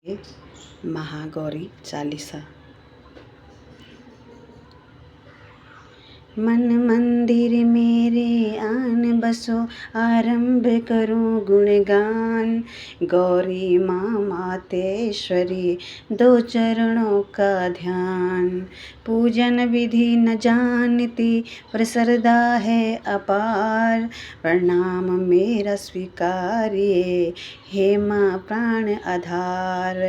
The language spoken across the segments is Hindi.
महागौरी चालीसा। मन मंदिर मेरे आन बसो, आरंभ करूं गुणगान। गौरी माँ मातेश्वरी, दो चरणों का ध्यान। पूजन विधि न जानती, पर श्रद्धा है अपार। प्रणाम मेरा स्वीकारिए, हे माँ प्राण आधार।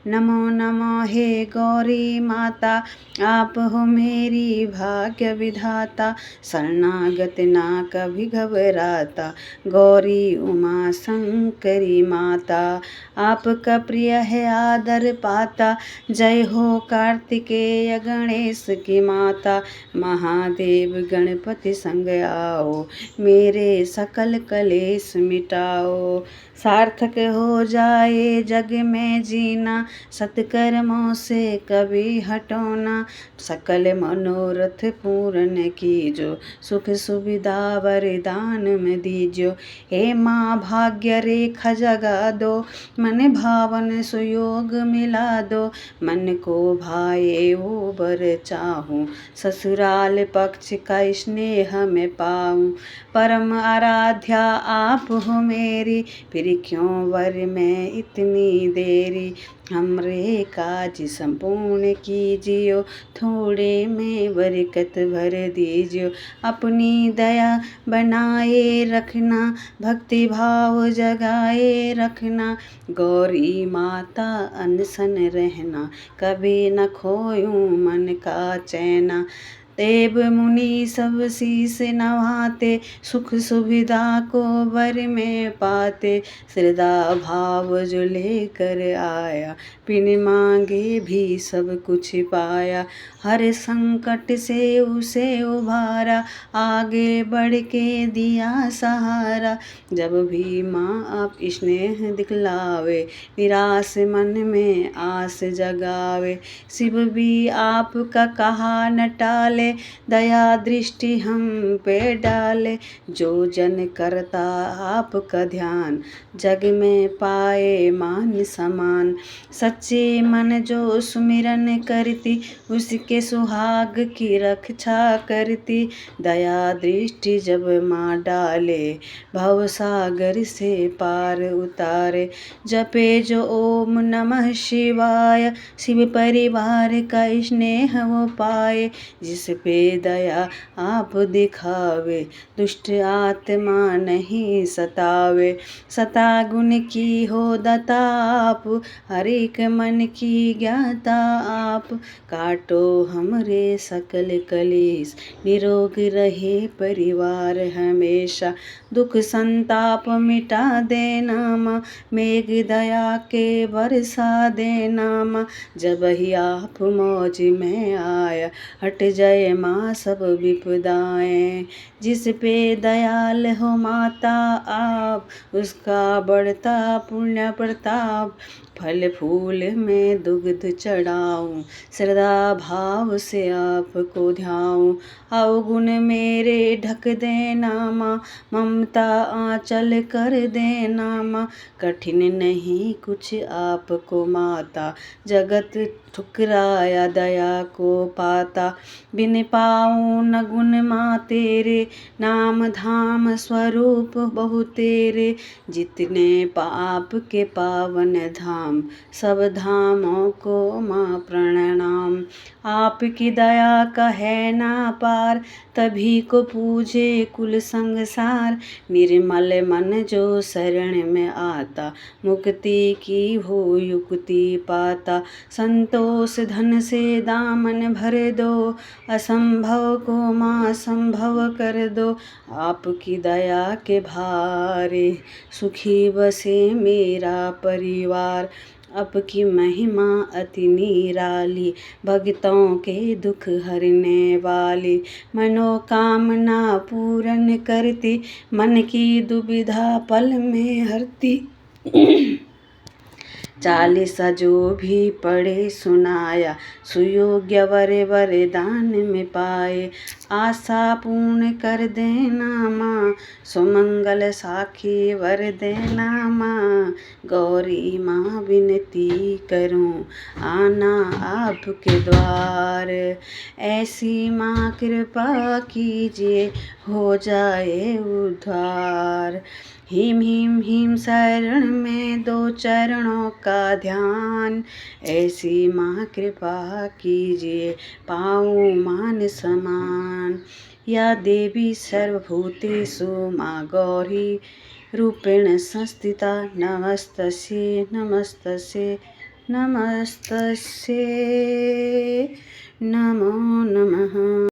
नमो नमो हे गौरी माता, आप हो मेरी भाग्य विधाता। शरणागत ना कभी घबराता, गौरी उमा शंकरी माता। आपका प्रिय है आदर पाता, जय हो कार्तिकेय गणेश की माता। महादेव गणपति संग आओ, मेरे सकल कलेश मिटाओ। सार्थक हो जाए जग में जीना, सत्कर्मों से कभी हटो ना। सकल मनोरथ पूर्ण कीजो, सुख सुविधा वरदान में दीजो। हे माँ भाग्य रेखा जगा दो, मन भावन सुयोग मिला दो। मन को भाए वो बर चाहूं, ससुराल पक्ष का स्नेह में पाऊं। परम आराध्या आप हो मेरी, फिर क्यों वर में इतनी देरी। हमरे काज संपूर्ण कीजियो, थोड़े में बरकत भर दीजियो। अपनी दया बनाए रखना, भक्ति भाव जगाए रखना। गौरी माता अनसन रहना, कभी न खोयूं मन का चैना। देव मुनि सब शीस नवाते, सुख सुविधा को वर में पाते। श्रद्धा भाव जो लेकर आया, बिन मांगे भी सब कुछ पाया। हर संकट से उसे उभारा, आगे बढ़ के दिया सहारा। जब भी माँ आप स्नेह दिखलावे, निराश मन में आस जगावे। शिव भी आपका कहा न टाले, दया दृष्टि हम पे डाले। जो जन करता आपका ध्यान, जग में पाए मान समान। सच्चे मन जो सुमिरन करती, उसके सुहाग की रक्षा करती। दया दृष्टि जब माँ डाले, भव सागर से पार उतारे। जपे जो ओम नमः शिवाय, शिव परिवार का स्नेह वो पाए। जिस पे दया आप दिखावे, दुष्ट आत्मा नहीं सतावे। सता गुण की हो दाता आप, हर एक मन की ज्ञाता आप। काटो हमरे सकल कलेश, निरोग रहे परिवार हमेशा। दुख संताप मिटा देना माँ, मेघ दया के बरसा देना माँ। जब ही आप मौज में आया, हट जाए माँ सब विपदाएं। जिस पे दयाल हो माता आप, उसका बढ़ता पुण्य प्रताप। फल फूल में दुग्ध चढ़ाऊं, श्रद्धा भाव से आपको ध्याऊं। अवगुण मेरे ढक देना माँ, ममता आंचल कर देना माँ। कठिन नहीं कुछ आपको माता, जगत ठुकराया दया को पाता। बिन पाऊं न गुण माँ तेरे, नाम धाम स्वरूप बहु तेरे। जितने पाप के पावन धाम, सब धामों को माँ प्रणाम। आपकी दया का है ना पार, तभी को पूजे कुल संसार। निर्मल मन जो शरण में आता, मुक्ति की हो युक्ति पाता। संतोष धन से दामन भर दो, असंभव को माँ संभव कर दो। आपकी दया के भारे, सुखी बसे मेरा परिवार। आपकी महिमा अति निराली, भक्तों के दुख हरने वाली। मनोकामना पूर्ण करती, मन की दुविधा पल में हरती। चालीसा जो भी पढ़े सुनाया, सुयोग्य वरदान में पाए। आशा पूर्ण कर देना माँ, सुमंगल साखी वर देना माँ। गौरी माँ विनती करूं, आना आपके द्वार। ऐसी माँ कृपा कीजिए, हो जाए उद्धार। हिम हिम हिम शरण में दो चरणों का ध्यान। ऐसी माँ कृपा कीजिए, पाऊँ मान समान। या देवी सर्वभूतेषु माँ गौरी रूपेण संस्थिता। नमस्तस्यै नमस्तस्यै नमस्तस्यै नमो नमः।